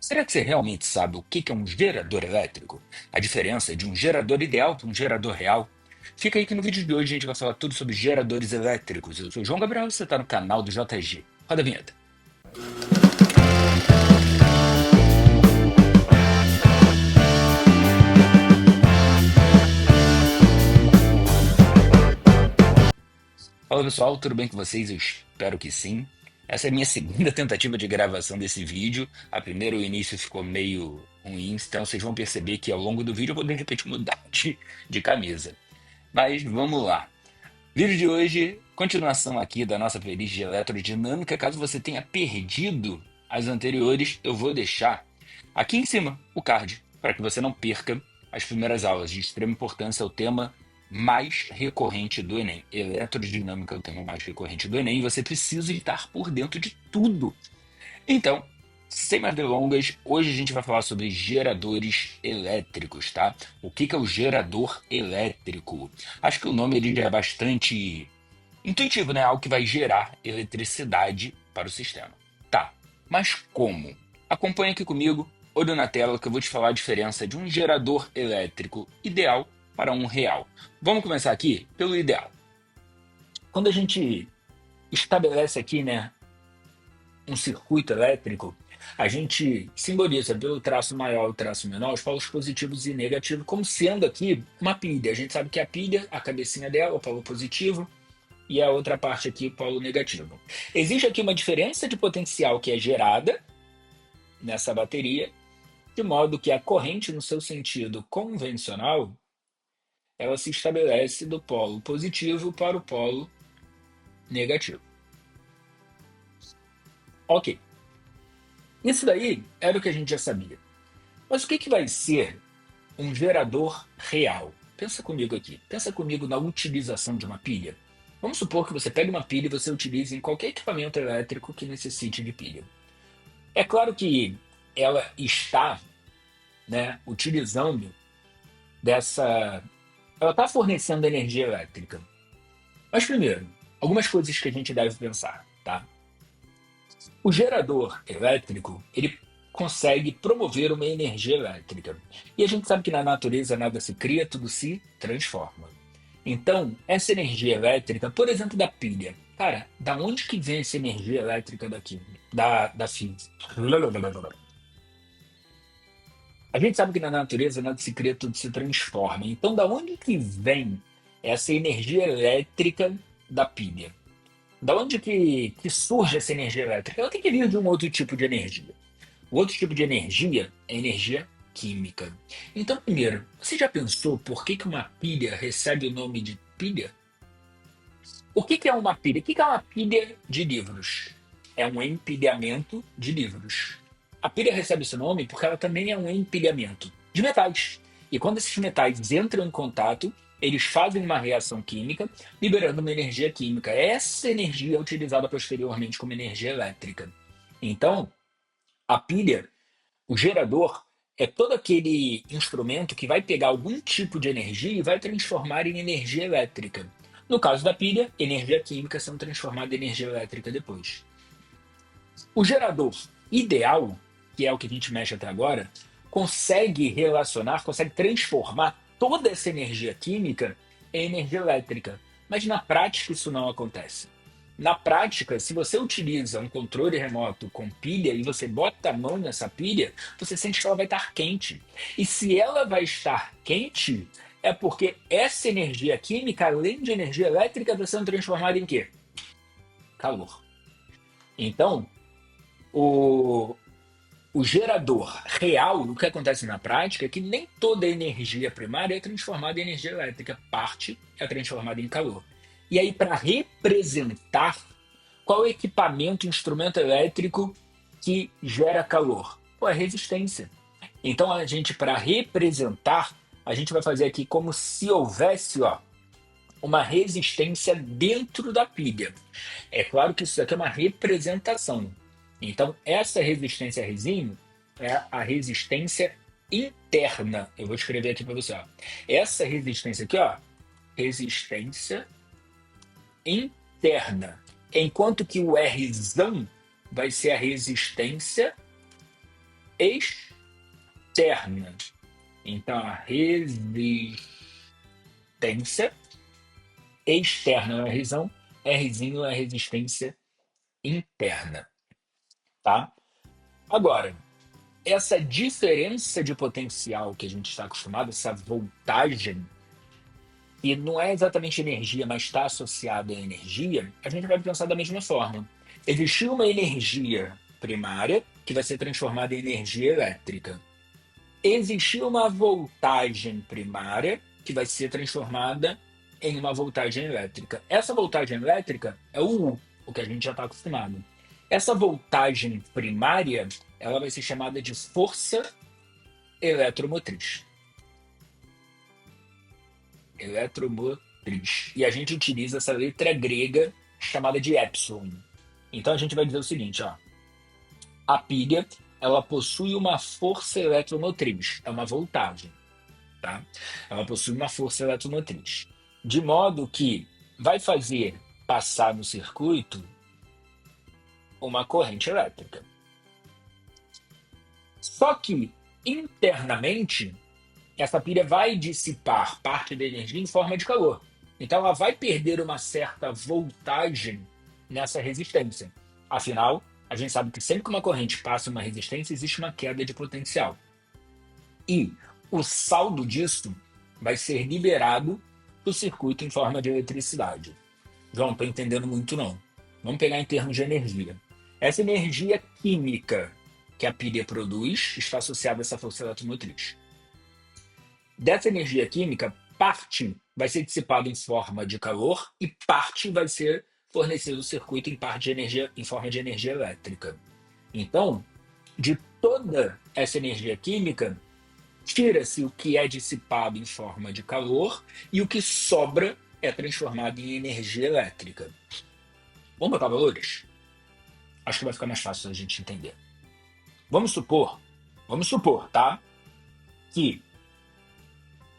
Será que você realmente sabe o que é um gerador elétrico? A diferença de um gerador ideal para um gerador real? Fica aí que no vídeo de hoje a gente vai falar tudo sobre geradores elétricos. Eu sou o João Gabriel e você está no canal do JG. Roda a vinheta. Fala pessoal, tudo bem com vocês? Eu espero que sim. Essa é a minha segunda tentativa de gravação desse vídeo. A primeira, o início ficou meio ruim, então vocês vão perceber que ao longo do vídeo eu vou de repente mudar de camisa. Mas vamos lá. Vídeo de hoje, continuação aqui da nossa playlist de eletrodinâmica. Caso você tenha perdido as anteriores, eu vou deixar aqui em cima o card para que você não perca as primeiras aulas. De extrema importância, é o tema mais recorrente do Enem. Eletrodinâmica é o tema mais recorrente do Enem e você precisa estar por dentro de tudo. Então, sem mais delongas, hoje a gente vai falar sobre geradores elétricos, tá? O que é o gerador elétrico? Acho que o nome ele já é bastante intuitivo, né? Algo que vai gerar eletricidade para o sistema. Tá, mas como? Acompanha aqui comigo, olho na tela, que eu vou te falar a diferença de um gerador elétrico ideal para um real. Vamos começar aqui pelo ideal. Quando a gente estabelece aqui, né, um circuito elétrico, a gente simboliza pelo traço maior e o traço menor os polos positivos e negativos, como sendo aqui uma pilha. A gente sabe que a pilha, a cabecinha dela, o polo positivo, e a outra parte aqui, o polo negativo. Existe aqui uma diferença de potencial que é gerada nessa bateria, de modo que a corrente, no seu sentido convencional, ela se estabelece do polo positivo para o polo negativo. Ok. Isso daí era o que a gente já sabia. Mas o que vai ser um gerador real? Pensa comigo aqui. Pensa comigo na utilização de uma pilha. Vamos supor que você pegue uma pilha e você utilize em qualquer equipamento elétrico que necessite de pilha. É claro que ela está, né, utilizando dessa. Ela está fornecendo energia elétrica. Mas primeiro, algumas coisas que a gente deve pensar, tá? O gerador elétrico, ele consegue promover uma energia elétrica. E a gente sabe que na natureza nada se cria, tudo se transforma. Então, essa energia elétrica, por exemplo, da pilha, cara, da onde que vem essa energia elétrica daqui? Da física. A gente sabe que na natureza nada se cria, tudo se transforma. Então, da onde que vem essa energia elétrica da pilha? Da onde que surge essa energia elétrica? Ela tem que vir de um outro tipo de energia. O outro tipo de energia é energia química. Então, primeiro, você já pensou por que uma pilha recebe o nome de pilha? O que é uma pilha? O que é uma pilha de livros? É um empilhamento de livros. A pilha recebe esse nome porque ela também é um empilhamento de metais. E quando esses metais entram em contato, eles fazem uma reação química, liberando uma energia química. Essa energia é utilizada posteriormente como energia elétrica. Então, a pilha, o gerador, é todo aquele instrumento que vai pegar algum tipo de energia e vai transformar em energia elétrica. No caso da pilha, energia química sendo transformada em energia elétrica depois. O gerador ideal, que é o que a gente mexe até agora, consegue relacionar, consegue transformar toda essa energia química em energia elétrica. Mas na prática isso não acontece. Na prática, se você utiliza um controle remoto com pilha e você bota a mão nessa pilha, você sente que ela vai estar quente. E se ela vai estar quente, é porque essa energia química, além de energia elétrica, está sendo transformada em quê? Calor. Então, o, o gerador real, o que acontece na prática, é que nem toda energia primária é transformada em energia elétrica. Parte é transformada em calor. E aí, para representar qual é o equipamento, instrumento elétrico que gera calor? Pô, é resistência. Então, a gente, para representar, a gente vai fazer aqui como se houvesse, ó, uma resistência dentro da pilha. É claro que isso aqui é uma representação. Então, essa resistência a resina é a resistência interna. Eu vou escrever aqui para você. Ó. Essa resistência aqui, ó, resistência interna. Enquanto que o Rzão vai ser a resistência externa. Então, a resistência externa é a razão, Rzinho é a resistência interna, tá? Agora, essa diferença de potencial que a gente está acostumado, essa voltagem, e não é exatamente energia, mas está associada à energia, a gente vai pensar da mesma forma. Existiu uma energia primária que vai ser transformada em energia elétrica. Existiu uma voltagem primária que vai ser transformada em uma voltagem elétrica. Essa voltagem elétrica é o U, o que a gente já está acostumado. Essa voltagem primária, ela vai ser chamada de força eletromotriz. Eletromotriz. E a gente utiliza essa letra grega chamada de epsilon. Então a gente vai dizer o seguinte, ó. A pilha, ela possui uma força eletromotriz, é uma voltagem, tá? Ela possui uma força eletromotriz, de modo que vai fazer passar no circuito uma corrente elétrica. Só que internamente essa pilha vai dissipar parte da energia em forma de calor. Então ela vai perder uma certa voltagem nessa resistência. Afinal, a gente sabe que sempre que uma corrente passa uma resistência, existe uma queda de potencial. E o saldo disso vai ser liberado do circuito em forma de eletricidade. João, não estou entendendo muito não. Vamos pegar em termos de energia. Essa energia química que a pilha produz está associada a essa força eletromotriz. Dessa energia química, parte vai ser dissipada em forma de calor e parte vai ser fornecida ao circuito em forma de energia elétrica. Então, de toda essa energia química, tira-se o que é dissipado em forma de calor e o que sobra é transformado em energia elétrica. Vamos botar valores? Acho que vai ficar mais fácil a gente entender. Vamos supor, tá? Que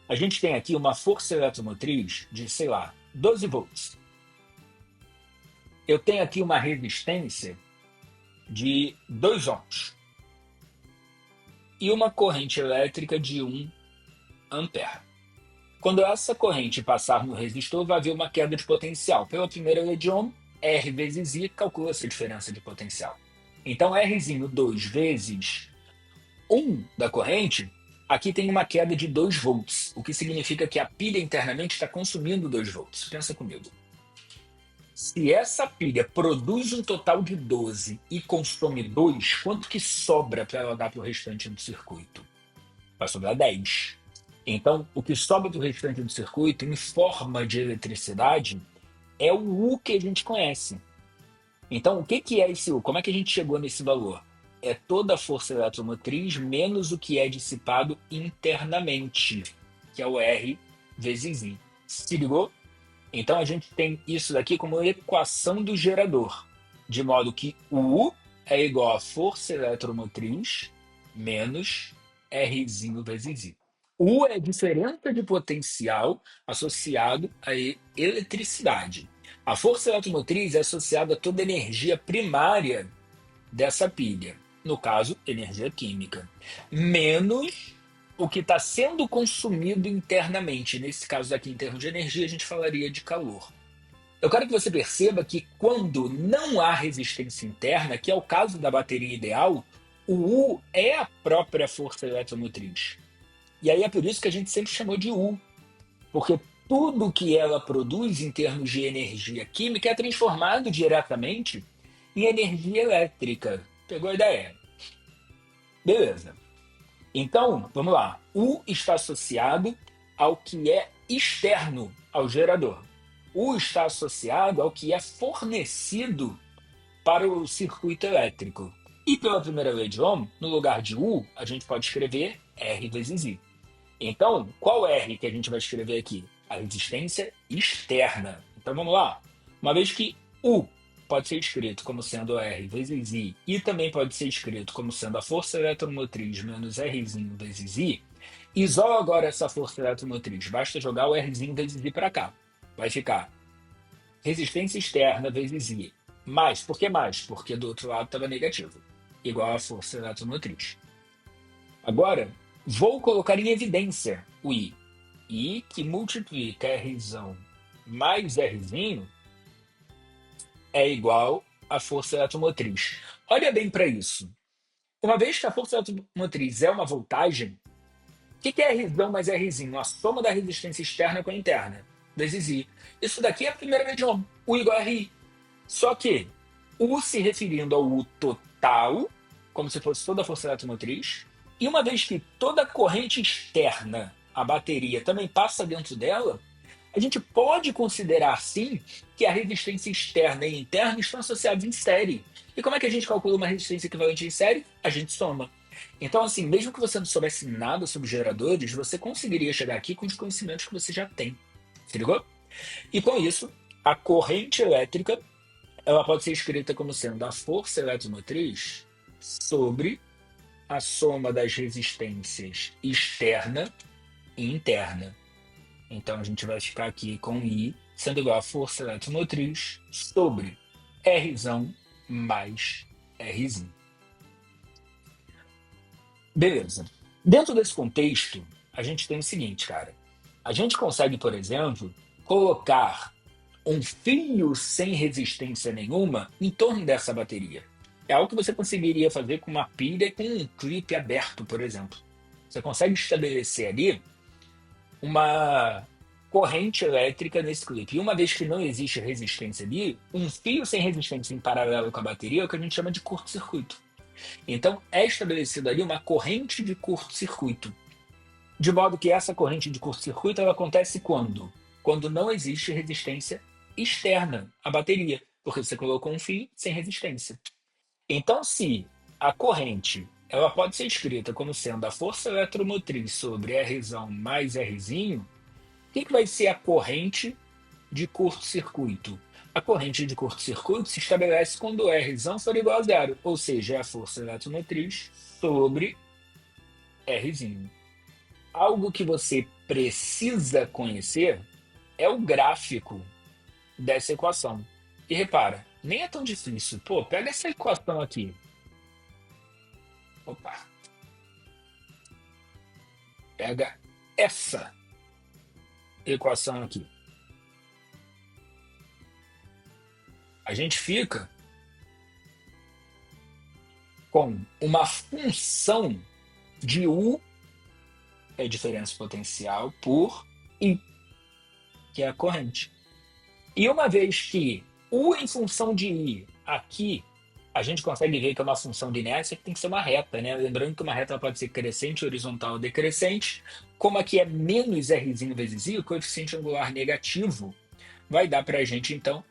a gente tem aqui uma força eletromotriz de, sei lá, 12 volts. Eu tenho aqui uma resistência de 2 ohms e uma corrente elétrica de 1 ampere. Quando essa corrente passar no resistor, vai haver uma queda de potencial. Pela primeira lei de Ohm, R vezes I calcula essa diferença de potencial. Então, Rzinho 2 vezes 1 da corrente, aqui tem uma queda de 2 volts, o que significa que a pilha internamente está consumindo 2 volts. Pensa comigo. Se essa pilha produz um total de 12 e consome 2, quanto que sobra para ela dar para o restante do circuito? Vai sobrar 10. Então, o que sobra do restante do circuito, em forma de eletricidade, é o U que a gente conhece. Então, o que é esse U? Como é que a gente chegou nesse valor? É toda a força eletromotriz menos o que é dissipado internamente, que é o R vezes I. Se ligou? Então, a gente tem isso daqui como equação do gerador, de modo que o U é igual a força eletromotriz menos Rzinho vezes I. U é a diferença de potencial associado à eletricidade. A força eletromotriz é associada a toda a energia primária dessa pilha, no caso, energia química, menos o que está sendo consumido internamente. Nesse caso aqui, em termos de energia, a gente falaria de calor. Eu quero que você perceba que quando não há resistência interna, que é o caso da bateria ideal, o U é a própria força eletromotriz. E aí é por isso que a gente sempre chamou de U, porque tudo que ela produz em termos de energia química é transformado diretamente em energia elétrica. Pegou a ideia? Beleza. Então, vamos lá. U está associado ao que é externo ao gerador. U está associado ao que é fornecido para o circuito elétrico. E pela primeira lei de Ohm, no lugar de U, a gente pode escrever R vezes I. Então, qual R que a gente vai escrever aqui? A resistência externa. Então, vamos lá. Uma vez que U pode ser escrito como sendo R vezes I e também pode ser escrito como sendo a força eletromotriz menos Rzinho vezes I, isola agora essa força eletromotriz. Basta jogar o Rzinho vezes I para cá. Vai ficar resistência externa vezes I. Mais. Por que mais? Porque do outro lado estava negativo. Igual a força eletromotriz. Agora, vou colocar em evidência o I. I que multiplica Rzão mais Rzinho é igual à força eletromotriz. Olha bem para isso. Uma vez que a força eletromotriz é uma voltagem, o que é Rzão mais Rzinho? A soma da resistência externa com a interna, vezes I. Isso daqui é a primeira medição, U igual a RI. Só que U se referindo ao U total, como se fosse toda a força eletromotriz, e uma vez que toda a corrente externa, a bateria, também passa dentro dela, a gente pode considerar, sim, que a resistência externa e interna estão associadas em série. E como é que a gente calcula uma resistência equivalente em série? A gente soma. Então, assim, mesmo que você não soubesse nada sobre geradores, você conseguiria chegar aqui com os conhecimentos que você já tem. Se ligou? E com isso, a corrente elétrica ela pode ser escrita como sendo a força eletromotriz sobre a soma das resistências externa e interna. Então a gente vai ficar aqui com I sendo igual a força eletromotriz sobre Rzão mais Rzinho. Beleza. Dentro desse contexto, a gente tem o seguinte, cara. A gente consegue, por exemplo, colocar um fio sem resistência nenhuma em torno dessa bateria. É algo que você conseguiria fazer com uma pilha com um clipe aberto, por exemplo. Você consegue estabelecer ali uma corrente elétrica nesse clipe. E uma vez que não existe resistência ali, um fio sem resistência em paralelo com a bateria é o que a gente chama de curto-circuito. Então, é estabelecida ali uma corrente de curto-circuito. De modo que essa corrente de curto-circuito ela acontece quando? Quando não existe resistência externa à bateria, porque você colocou um fio sem resistência. Então, se a corrente ela pode ser escrita como sendo a força eletromotriz sobre Rzão mais Rzinho, o que vai ser a corrente de curto-circuito? A corrente de curto-circuito se estabelece quando Rzão for igual a zero, ou seja, é a força eletromotriz sobre Rzinho. Algo que você precisa conhecer é o gráfico dessa equação. E repara, nem é tão difícil. Pô, pega essa equação aqui. Opa, pega essa equação aqui. A gente fica com uma função de U, que é a diferença potencial, por I, que é a corrente. E uma vez que U em função de I aqui, a gente consegue ver que é uma função de inércia que tem que ser uma reta, né? Lembrando que uma reta pode ser crescente, horizontal ou decrescente. Como aqui é menos Rzinho vezes I, o coeficiente angular negativo vai dar para a gente, então,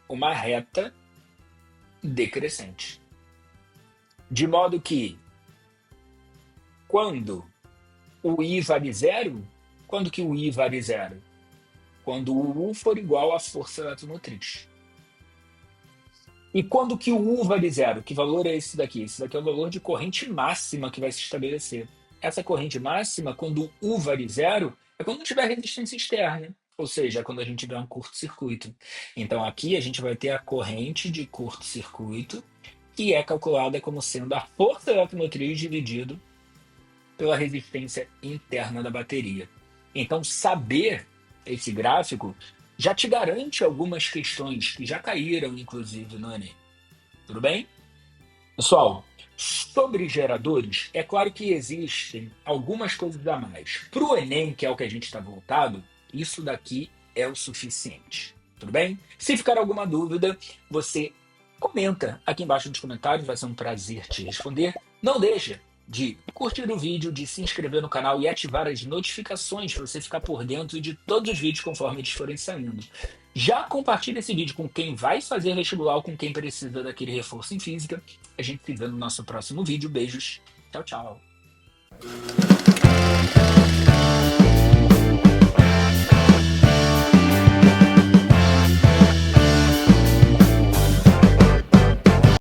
uma reta decrescente. De modo que, quando o I vale zero, quando que o I vale zero? Quando o U for igual à força eletromotriz. E quando que o U vale zero? Que valor é esse daqui? Esse daqui é o valor de corrente máxima que vai se estabelecer. Essa corrente máxima, quando o U vale zero, é quando não tiver resistência externa. Ou seja, é quando a gente tiver um curto-circuito. Então aqui a gente vai ter a corrente de curto-circuito, que é calculada como sendo a força eletromotriz dividido pela resistência interna da bateria. Então, saber esse gráfico já te garante algumas questões que já caíram, inclusive, no Enem. Tudo bem? Pessoal, sobre geradores, é claro que existem algumas coisas a mais. Para o Enem, que é o que a gente está voltado, isso daqui é o suficiente. Tudo bem? Se ficar alguma dúvida, você comenta aqui embaixo nos comentários, vai ser um prazer te responder. Não deixa de curtir o vídeo, de se inscrever no canal e ativar as notificações para você ficar por dentro de todos os vídeos conforme eles forem saindo. Já compartilha esse vídeo com quem vai fazer vestibular ou com quem precisa daquele reforço em física. A gente se vê no nosso próximo vídeo. Beijos. Tchau, tchau.